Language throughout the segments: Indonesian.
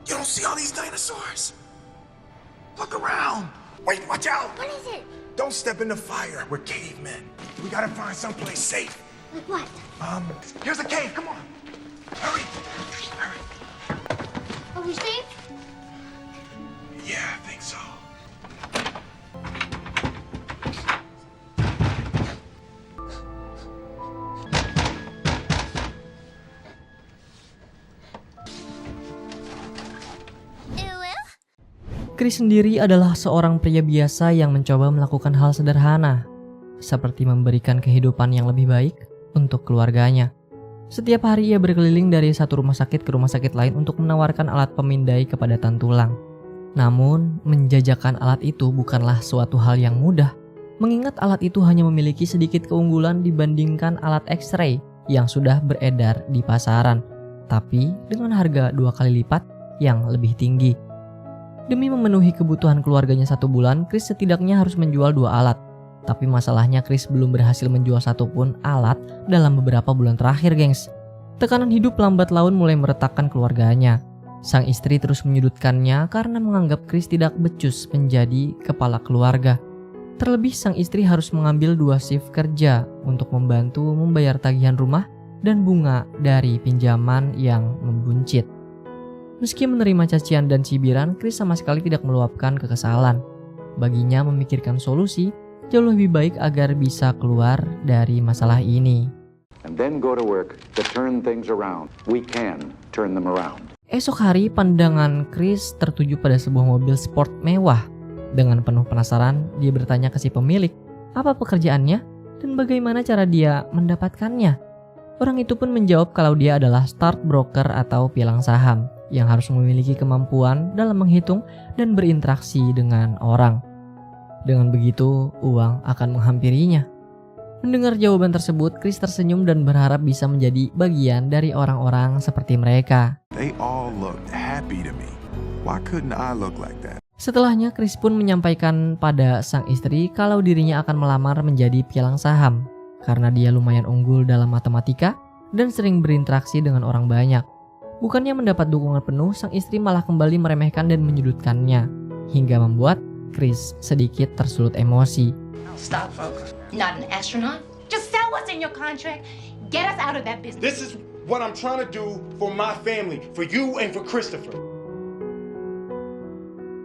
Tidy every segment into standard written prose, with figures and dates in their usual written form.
You don't see all these dinosaurs? Look around. Wait, watch out. What is it? Don't step in the fire. We're cavemen. We gotta find someplace safe. Like what? Here's a cave. Come on. Hurry. Hurry. Are we safe? Yeah, I think so. Chris sendiri adalah seorang pria biasa yang mencoba melakukan hal sederhana, seperti memberikan kehidupan yang lebih baik untuk keluarganya. Setiap hari ia berkeliling dari satu rumah sakit ke rumah sakit lain untuk menawarkan alat pemindai kepadatan tulang. Namun, menjajakan alat itu bukanlah suatu hal yang mudah, mengingat alat itu hanya memiliki sedikit keunggulan dibandingkan alat X-ray yang sudah beredar di pasaran, tapi dengan harga 2 kali lipat yang lebih tinggi. Demi memenuhi kebutuhan keluarganya 1 bulan, Chris setidaknya harus menjual 2 alat. Tapi masalahnya Chris belum berhasil menjual satupun alat dalam beberapa bulan terakhir, gengs. Tekanan hidup lambat laun mulai meretakkan keluarganya. Sang istri terus menyudutkannya karena menganggap Chris tidak becus menjadi kepala keluarga. Terlebih sang istri harus mengambil 2 shift kerja untuk membantu membayar tagihan rumah dan bunga dari pinjaman yang membuncit. Meski menerima cacian dan cibiran, Chris sama sekali tidak meluapkan kekesalan. Baginya memikirkan solusi jauh lebih baik agar bisa keluar dari masalah ini. And then go to work to turn things around. We can turn them around. Esok hari, pandangan Chris tertuju pada sebuah mobil sport mewah. Dengan penuh penasaran, dia bertanya ke si pemilik, apa pekerjaannya dan bagaimana cara dia mendapatkannya. Orang itu pun menjawab kalau dia adalah stockbroker atau pialang saham yang harus memiliki kemampuan dalam menghitung dan berinteraksi dengan orang. Dengan begitu, uang akan menghampirinya. Mendengar jawaban tersebut, Chris tersenyum dan berharap bisa menjadi bagian dari orang-orang seperti mereka. They all look happy to me. Why couldn't I look like that? Setelahnya, Chris pun menyampaikan pada sang istri kalau dirinya akan melamar menjadi pialang saham karena dia lumayan unggul dalam matematika dan sering berinteraksi dengan orang banyak. Bukannya mendapat dukungan penuh, sang istri malah kembali meremehkan dan menyudutkannya, hingga membuat Chris sedikit tersulut emosi. Stockbroker, not an astronaut. Just sell what's in your contract. Get us out of that business. This is what I'm trying to do for my family, for you and for Christopher.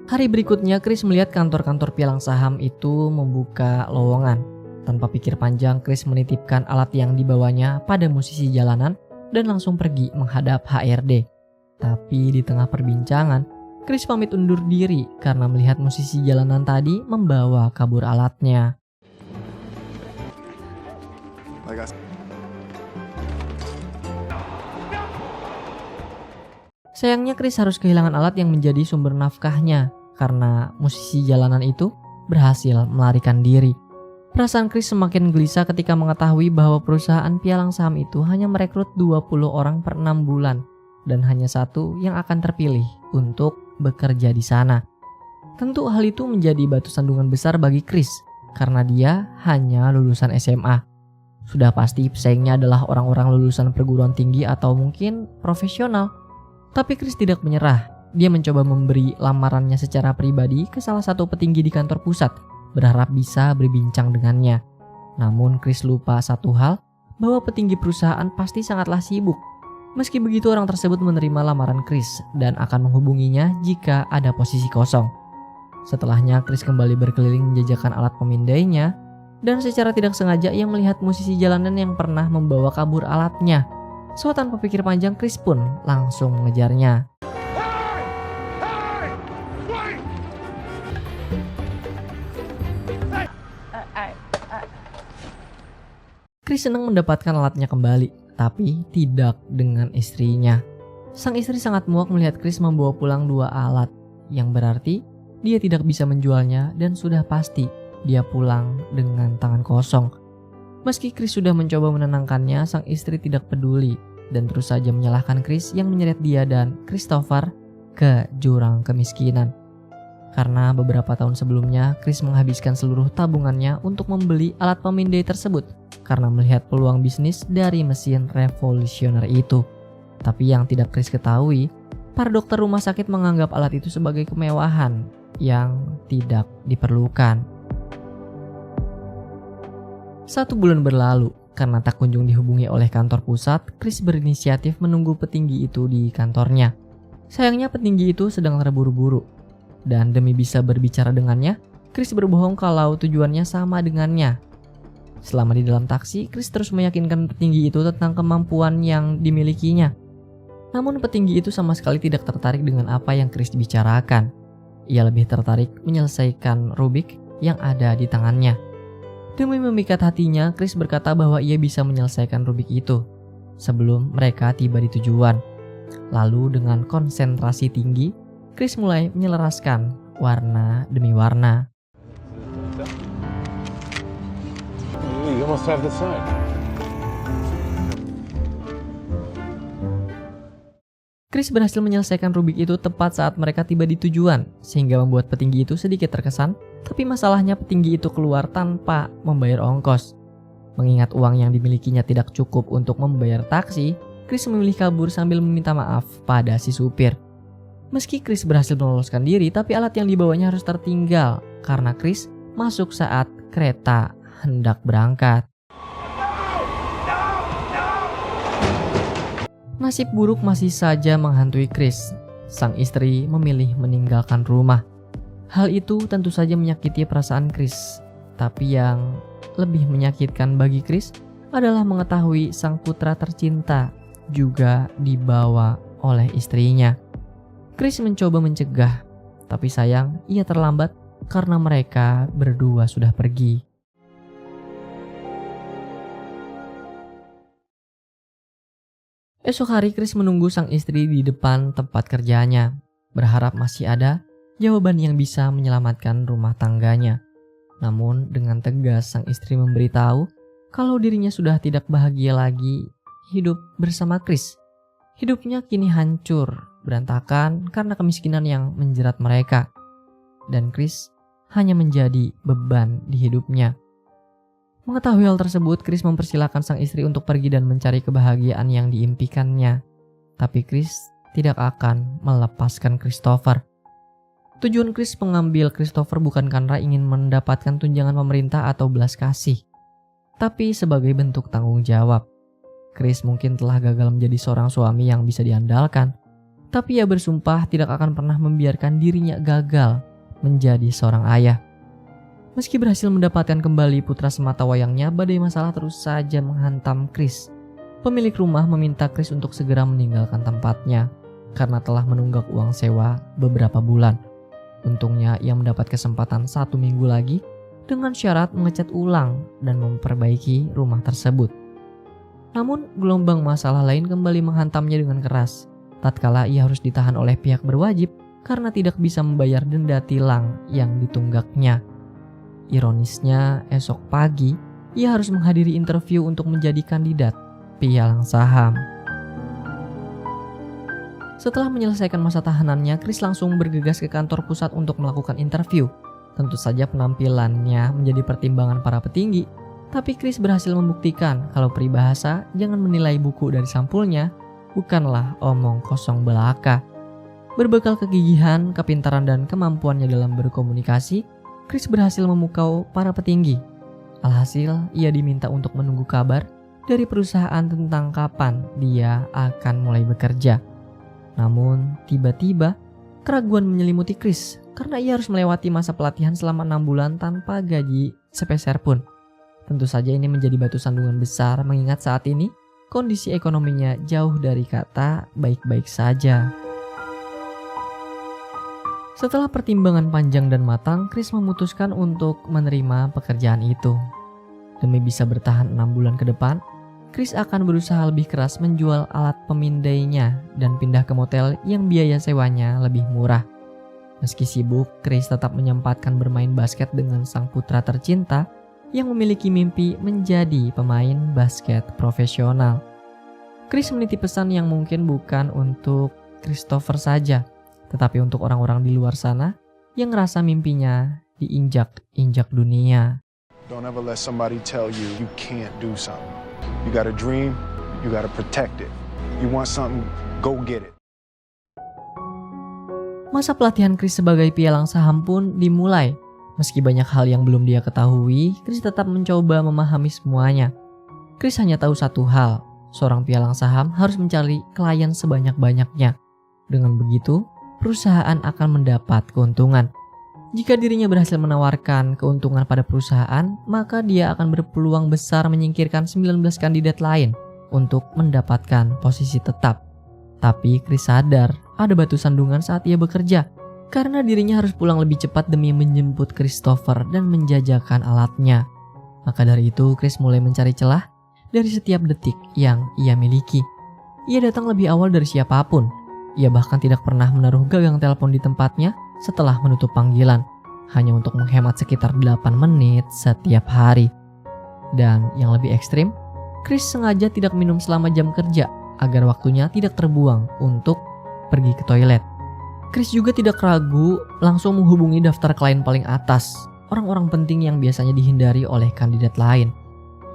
Hari berikutnya, Chris melihat kantor-kantor pialang saham itu membuka lowongan. Tanpa pikir panjang, Chris menitipkan alat yang dibawanya pada musisi jalanan dan langsung pergi menghadap HRD. Tapi di tengah perbincangan, Chris pamit undur diri karena melihat musisi jalanan tadi membawa kabur alatnya. Sayangnya Chris harus kehilangan alat yang menjadi sumber nafkahnya karena musisi jalanan itu berhasil melarikan diri. Perasaan Chris semakin gelisah ketika mengetahui bahwa perusahaan pialang saham itu hanya merekrut 20 orang per 6 bulan dan hanya 1 yang akan terpilih untuk bekerja di sana. Tentu hal itu menjadi batu sandungan besar bagi Chris karena dia hanya lulusan SMA. Sudah pasti pesaingnya adalah orang-orang lulusan perguruan tinggi atau mungkin profesional. Tapi Chris tidak menyerah. Dia mencoba memberi lamarannya secara pribadi ke salah satu petinggi di kantor pusat, berharap bisa berbincang dengannya. Namun Chris lupa satu hal, bahwa petinggi perusahaan pasti sangatlah sibuk. Meski begitu, orang tersebut menerima lamaran Chris dan akan menghubunginya jika ada posisi kosong. Setelahnya Chris kembali berkeliling menjajakan alat pemindainya, dan secara tidak sengaja ia melihat musisi jalanan yang pernah membawa kabur alatnya. So tanpa pikir panjang, Chris pun langsung mengejarnya. Chris senang mendapatkan alatnya kembali, tapi tidak dengan istrinya. Sang istri sangat muak melihat Chris membawa pulang 2 alat, yang berarti dia tidak bisa menjualnya dan sudah pasti dia pulang dengan tangan kosong. Meski Chris sudah mencoba menenangkannya, sang istri tidak peduli dan terus saja menyalahkan Chris yang menyeret dia dan Christopher ke jurang kemiskinan. Karena beberapa tahun sebelumnya, Chris menghabiskan seluruh tabungannya untuk membeli alat pemindai tersebut karena melihat peluang bisnis dari mesin revolusioner itu. Tapi yang tidak Chris ketahui, Para dokter rumah sakit menganggap alat itu sebagai kemewahan yang tidak diperlukan. 1 bulan berlalu, karena tak kunjung dihubungi oleh kantor pusat, Chris berinisiatif menunggu petinggi itu di kantornya. Sayangnya petinggi itu sedang terburu-buru, dan demi bisa berbicara dengannya, Chris berbohong kalau tujuannya sama dengannya. Selama di dalam taksi, Chris terus meyakinkan petinggi itu tentang kemampuan yang dimilikinya. Namun petinggi itu sama sekali tidak tertarik dengan apa yang Chris bicarakan. Ia lebih tertarik menyelesaikan Rubik yang ada di tangannya. Demi memikat hatinya, Chris berkata bahwa ia bisa menyelesaikan Rubik itu sebelum mereka tiba di tujuan. Lalu dengan konsentrasi tinggi, Chris mulai menyelaraskan warna demi warna. You almost have the sign. Chris berhasil menyelesaikan Rubik itu tepat saat mereka tiba di tujuan, sehingga membuat petinggi itu sedikit terkesan, tapi masalahnya petinggi itu keluar tanpa membayar ongkos. Mengingat uang yang dimilikinya tidak cukup untuk membayar taksi, Chris memilih kabur sambil meminta maaf pada si supir. Meski Chris berhasil meloloskan diri, tapi alat yang dibawanya harus tertinggal karena Chris masuk saat kereta hendak berangkat. Nasib buruk masih saja menghantui Chris. Sang istri memilih meninggalkan rumah. Hal itu tentu saja menyakiti perasaan Chris. Tapi yang lebih menyakitkan bagi Chris adalah mengetahui sang putra tercinta juga dibawa oleh istrinya. Chris mencoba mencegah, tapi sayang ia terlambat karena mereka berdua sudah pergi. Esok hari Chris menunggu sang istri di depan tempat kerjanya, berharap masih ada jawaban yang bisa menyelamatkan rumah tangganya. Namun dengan tegas sang istri memberitahu kalau dirinya sudah tidak bahagia lagi hidup bersama Chris. Hidupnya kini hancur, berantakan karena kemiskinan yang menjerat mereka. Dan Chris hanya menjadi beban di hidupnya. Mengetahui hal tersebut, Chris mempersilahkan sang istri untuk pergi dan mencari kebahagiaan yang diimpikannya. Tapi Chris tidak akan melepaskan Christopher. Tujuan Chris mengambil Christopher bukan karena ingin mendapatkan tunjangan pemerintah atau belas kasih, tapi sebagai bentuk tanggung jawab. Chris mungkin telah gagal menjadi seorang suami yang bisa diandalkan, tapi ia bersumpah tidak akan pernah membiarkan dirinya gagal menjadi seorang ayah. Meski berhasil mendapatkan kembali putra semata wayangnya, badai masalah terus saja menghantam Chris. Pemilik rumah meminta Chris untuk segera meninggalkan tempatnya karena telah menunggak uang sewa beberapa bulan. Untungnya ia mendapat kesempatan 1 minggu lagi dengan syarat mengecat ulang dan memperbaiki rumah tersebut. Namun gelombang masalah lain kembali menghantamnya dengan keras. Tatkala ia harus ditahan oleh pihak berwajib karena tidak bisa membayar denda tilang yang ditunggaknya. Ironisnya, esok pagi, ia harus menghadiri interview untuk menjadi kandidat pialang saham. Setelah menyelesaikan masa tahanannya, Chris langsung bergegas ke kantor pusat untuk melakukan interview. Tentu saja penampilannya menjadi pertimbangan para petinggi, tapi Chris berhasil membuktikan kalau peribahasa jangan menilai buku dari sampulnya bukanlah omong kosong belaka. Berbekal kegigihan, kepintaran, dan kemampuannya dalam berkomunikasi, Chris berhasil memukau para petinggi. Alhasil, ia diminta untuk menunggu kabar dari perusahaan tentang kapan dia akan mulai bekerja. Namun, tiba-tiba, keraguan menyelimuti Chris karena ia harus melewati masa pelatihan selama 6 bulan tanpa gaji sepeser pun. Tentu saja ini menjadi batu sandungan besar mengingat saat ini kondisi ekonominya jauh dari kata baik-baik saja. Setelah pertimbangan panjang dan matang, Chris memutuskan untuk menerima pekerjaan itu. Demi bisa bertahan 6 bulan ke depan, Chris akan berusaha lebih keras menjual alat pemindainya dan pindah ke motel yang biaya sewanya lebih murah. Meski sibuk, Chris tetap menyempatkan bermain basket dengan sang putra tercinta yang memiliki mimpi menjadi pemain basket profesional. Chris meniti pesan yang mungkin bukan untuk Christopher saja, tetapi untuk orang-orang di luar sana yang ngerasa mimpinya diinjak-injak dunia. Don't ever let somebody tell you can't do something. You got a dream, you got to protect it. You want something, go get it. Masa pelatihan Chris sebagai pialang saham pun dimulai. Meski banyak hal yang belum dia ketahui, Chris tetap mencoba memahami semuanya. Chris hanya tahu satu hal, seorang pialang saham harus mencari klien sebanyak-banyaknya. Dengan begitu, perusahaan akan mendapat keuntungan. Jika dirinya berhasil menawarkan keuntungan pada perusahaan, maka dia akan berpeluang besar menyingkirkan 19 kandidat lain untuk mendapatkan posisi tetap. Tapi Chris sadar ada batu sandungan saat ia bekerja, karena dirinya harus pulang lebih cepat demi menjemput Christopher dan menjajakan alatnya. Maka dari itu, Chris mulai mencari celah dari setiap detik yang ia miliki. Ia datang lebih awal dari siapapun. Ia bahkan tidak pernah menaruh gagang telepon di tempatnya setelah menutup panggilan, hanya untuk menghemat sekitar 8 menit setiap hari. Dan yang lebih ekstrim, Chris sengaja tidak minum selama jam kerja agar waktunya tidak terbuang untuk pergi ke toilet. Chris juga tidak ragu langsung menghubungi daftar klien paling atas, orang-orang penting yang biasanya dihindari oleh kandidat lain.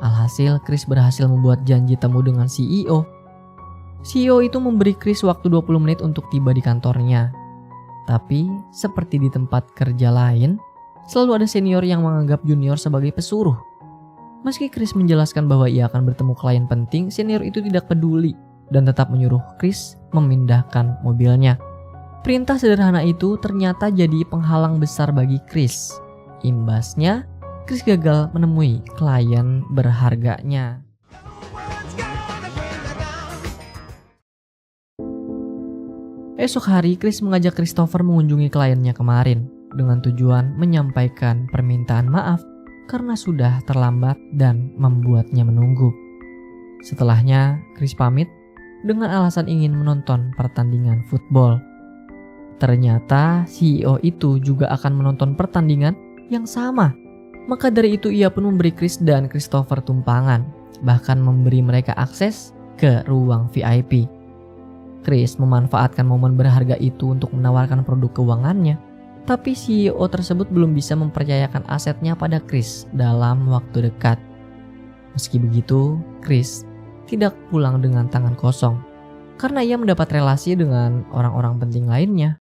Alhasil, Chris berhasil membuat janji temu dengan CEO. CEO itu memberi Chris waktu 20 menit untuk tiba di kantornya. Tapi, seperti di tempat kerja lain, selalu ada senior yang menganggap junior sebagai pesuruh. Meski Chris menjelaskan bahwa ia akan bertemu klien penting, senior itu tidak peduli dan tetap menyuruh Chris memindahkan mobilnya. Perintah sederhana itu ternyata jadi penghalang besar bagi Chris. Imbasnya, Chris gagal menemui klien berharganya. Esok hari, Chris mengajak Christopher mengunjungi kliennya kemarin dengan tujuan menyampaikan permintaan maaf karena sudah terlambat dan membuatnya menunggu. Setelahnya, Chris pamit dengan alasan ingin menonton pertandingan football. Ternyata CEO itu juga akan menonton pertandingan yang sama. Maka dari itu ia pun memberi Chris dan Christopher tumpangan, bahkan memberi mereka akses ke ruang VIP. Chris memanfaatkan momen berharga itu untuk menawarkan produk keuangannya, tapi CEO tersebut belum bisa mempercayakan asetnya pada Chris dalam waktu dekat. Meski begitu, Chris tidak pulang dengan tangan kosong, karena ia mendapat relasi dengan orang-orang penting lainnya.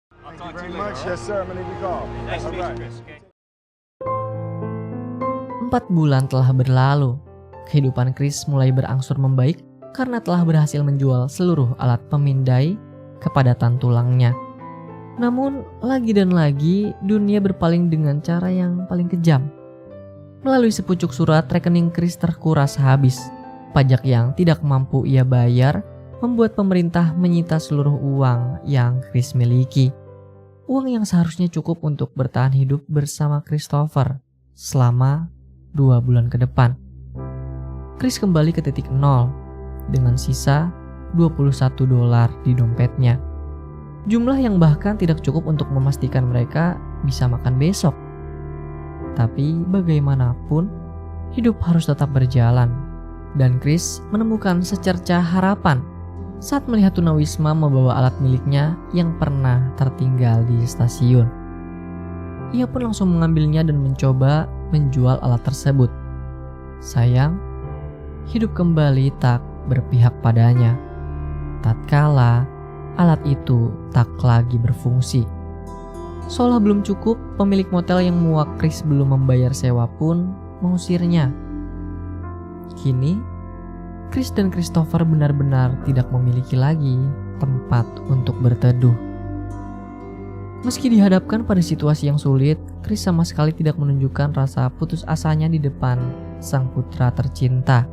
4 bulan telah berlalu. Kehidupan Chris mulai berangsur membaik karena telah berhasil menjual seluruh alat pemindai kepadatan tulangnya. Namun, lagi dan lagi dunia berpaling dengan cara yang paling kejam. Melalui sepucuk surat, rekening Chris terkuras habis. Pajak yang tidak mampu ia bayar membuat pemerintah menyita seluruh uang yang Chris miliki. Uang yang seharusnya cukup untuk bertahan hidup bersama Christopher selama 2 bulan ke depan. Chris kembali ke titik nol dengan sisa $21 di dompetnya. Jumlah yang bahkan tidak cukup untuk memastikan mereka bisa makan besok. Tapi bagaimanapun, hidup harus tetap berjalan. Dan Chris menemukan secercah harapan saat melihat tunawisma membawa alat miliknya yang pernah tertinggal di stasiun. Ia pun langsung mengambilnya dan mencoba menjual alat tersebut. Sayang, hidup kembali tak berpihak padanya. Tatkala alat itu tak lagi berfungsi. Seolah belum cukup, pemilik motel yang muak Chris belum membayar sewa pun mengusirnya. Kini, Chris dan Christopher benar-benar tidak memiliki lagi tempat untuk berteduh. Meski dihadapkan pada situasi yang sulit, Chris sama sekali tidak menunjukkan rasa putus asanya di depan sang putra tercinta.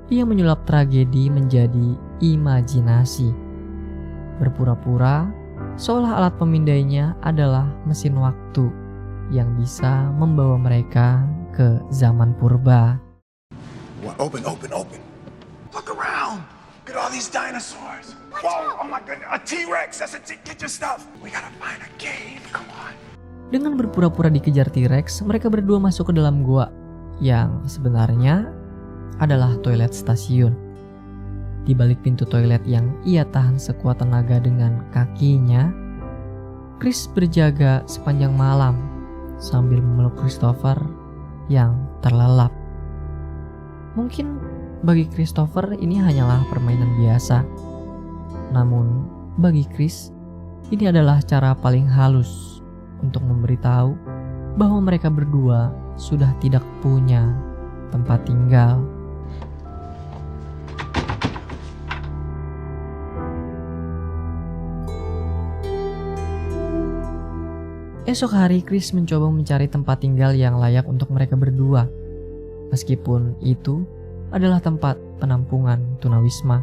Ia menyulap tragedi menjadi imajinasi. Berpura-pura seolah alat pemindainya adalah mesin waktu yang bisa membawa mereka ke zaman purba. Open. Look around. Look at all these dinosaurs. Whoa, oh my goodness, a T-Rex. Get your stuff. We gotta find a cave. Come on. Dengan berpura-pura dikejar T-Rex, mereka berdua masuk ke dalam gua yang sebenarnya adalah toilet stasiun. Di balik pintu toilet yang ia tahan sekuat tenaga dengan kakinya, Chris berjaga sepanjang malam sambil memeluk Christopher yang terlelap. Mungkin bagi Christopher ini hanyalah permainan biasa. Namun bagi Chris, Ini adalah cara paling halus untuk memberitahu bahwa mereka berdua sudah tidak punya tempat tinggal. Esok hari Chris mencoba mencari tempat tinggal yang layak untuk mereka berdua. Meskipun itu adalah tempat penampungan tunawisma.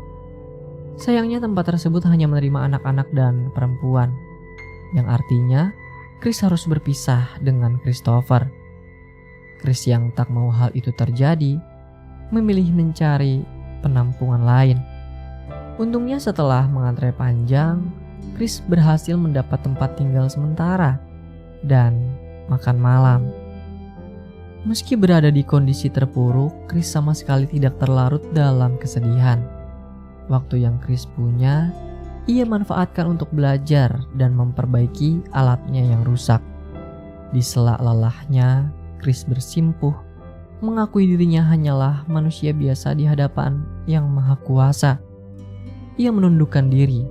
Sayangnya tempat tersebut hanya menerima anak-anak dan perempuan, yang artinya Chris harus berpisah dengan Christopher. Chris yang tak mau hal itu terjadi, memilih mencari penampungan lain. Untungnya setelah mengantre panjang, Chris berhasil mendapat tempat tinggal sementara dan makan malam. Meski berada di kondisi terpuruk, Chris sama sekali tidak terlarut dalam kesedihan. Waktu yang Chris punya, ia manfaatkan untuk belajar dan memperbaiki alatnya yang rusak. Di sela lelahnya, Chris bersimpuh, mengakui dirinya hanyalah manusia biasa di hadapan Yang Maha Kuasa. Ia menundukkan diri,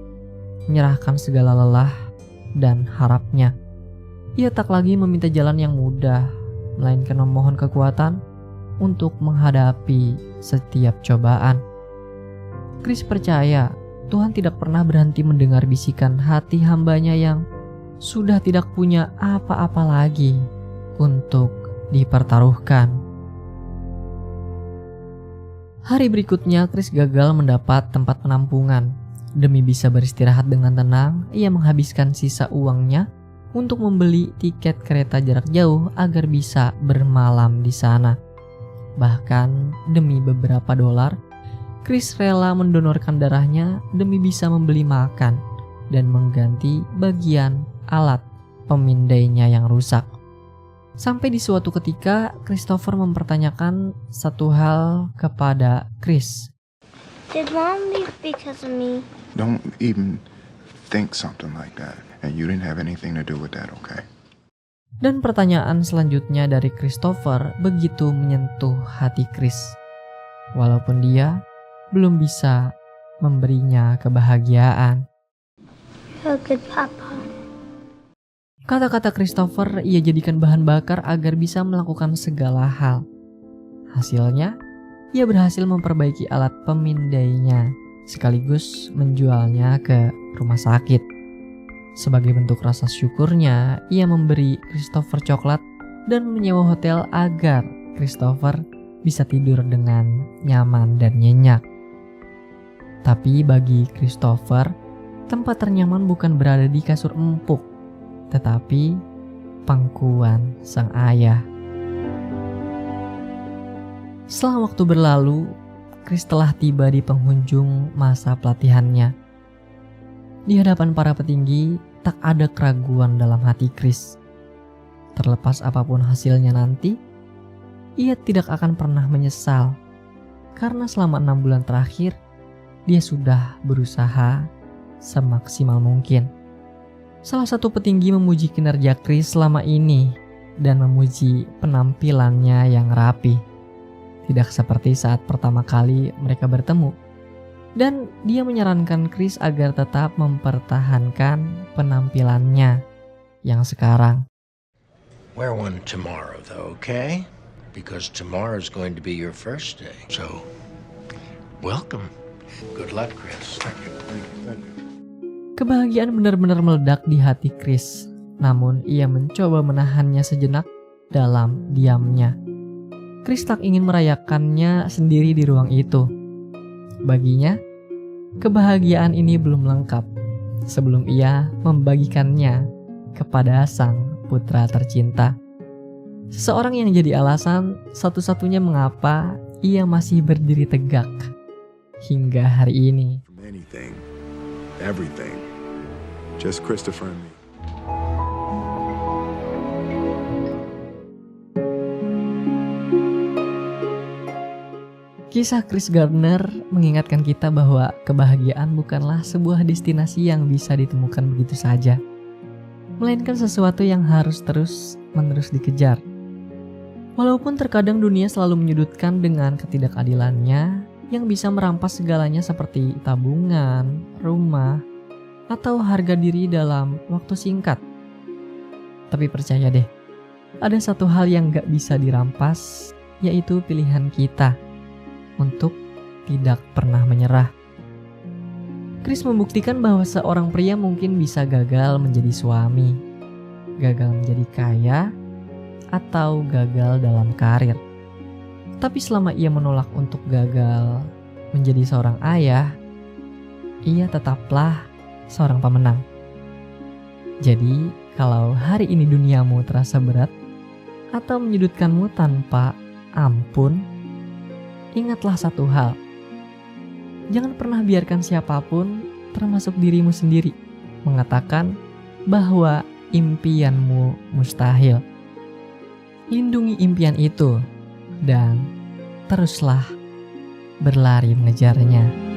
menyerahkan segala lelah dan harapnya. Ia tak lagi meminta jalan yang mudah, melainkan memohon kekuatan untuk menghadapi setiap cobaan. Chris percaya Tuhan tidak pernah berhenti mendengar bisikan hati hambanya yang sudah tidak punya apa-apa lagi untuk dipertaruhkan. Hari berikutnya Chris gagal mendapat tempat penampungan. Demi bisa beristirahat dengan tenang, ia menghabiskan sisa uangnya untuk membeli tiket kereta jarak jauh agar bisa bermalam di sana. Bahkan demi beberapa dolar, Chris rela mendonorkan darahnya demi bisa membeli makan dan mengganti bagian alat pemindainya yang rusak. Sampai di suatu ketika, Christopher mempertanyakan satu hal kepada Chris. Did Mom leave because of me? Don't even think something like that. And you didn't have anything to do with that, okay? Dan pertanyaan selanjutnya dari Christopher begitu menyentuh hati Chris. Walaupun dia belum bisa memberinya kebahagiaan. You're a good papa. Kata-kata Christopher ia jadikan bahan bakar agar bisa melakukan segala hal. Hasilnya, ia berhasil memperbaiki alat pemindainya sekaligus menjualnya ke rumah sakit. Sebagai bentuk rasa syukurnya, ia memberi Christopher coklat dan menyewa hotel agar Christopher bisa tidur dengan nyaman dan nyenyak. Tapi bagi Christopher, tempat ternyaman bukan berada di kasur empuk, tetapi pangkuan sang ayah. Setelah waktu berlalu, Chris telah tiba di penghujung masa pelatihannya. Di hadapan para petinggi, tak ada keraguan dalam hati Chris. Terlepas apapun hasilnya nanti, ia tidak akan pernah menyesal. Karena selama 6 bulan terakhir, dia sudah berusaha semaksimal mungkin. Salah satu petinggi memuji kinerja Chris selama ini dan memuji penampilannya yang rapi. Tidak seperti saat pertama kali mereka bertemu. Dan dia menyarankan Chris agar tetap mempertahankan penampilannya yang sekarang. Wear one tomorrow though, okay? Because tomorrow is going to be your first day. So, welcome. Good luck, Chris. Thank you. Kebahagiaan benar-benar meledak di hati Chris. Namun ia mencoba menahannya sejenak dalam diamnya. Chris tak ingin merayakannya sendiri di ruang itu. Baginya, kebahagiaan ini belum lengkap sebelum ia membagikannya kepada sang putra tercinta. Seseorang yang jadi alasan satu-satunya mengapa ia masih berdiri tegak hingga hari ini. From anything, everything, just Christopher and me. Kisah Chris Gardner mengingatkan kita bahwa kebahagiaan bukanlah sebuah destinasi yang bisa ditemukan begitu saja, melainkan sesuatu yang harus terus-menerus dikejar. Walaupun terkadang dunia selalu menyudutkan dengan ketidakadilannya yang bisa merampas segalanya seperti tabungan, rumah, atau harga diri dalam waktu singkat. Tapi percaya deh, ada satu hal yang gak bisa dirampas, yaitu pilihan kita untuk tidak pernah menyerah. Chris membuktikan bahwa seorang pria mungkin bisa gagal menjadi suami, gagal menjadi kaya, atau gagal dalam karir. Tapi selama ia menolak untuk gagal menjadi seorang ayah, ia tetaplah seorang pemenang. Jadi, kalau hari ini duniamu terasa berat atau menyudutkanmu tanpa ampun, ingatlah satu hal. Jangan pernah biarkan siapapun, termasuk dirimu sendiri, mengatakan bahwa impianmu mustahil. Lindungi impian itu dan teruslah berlari mengejarnya.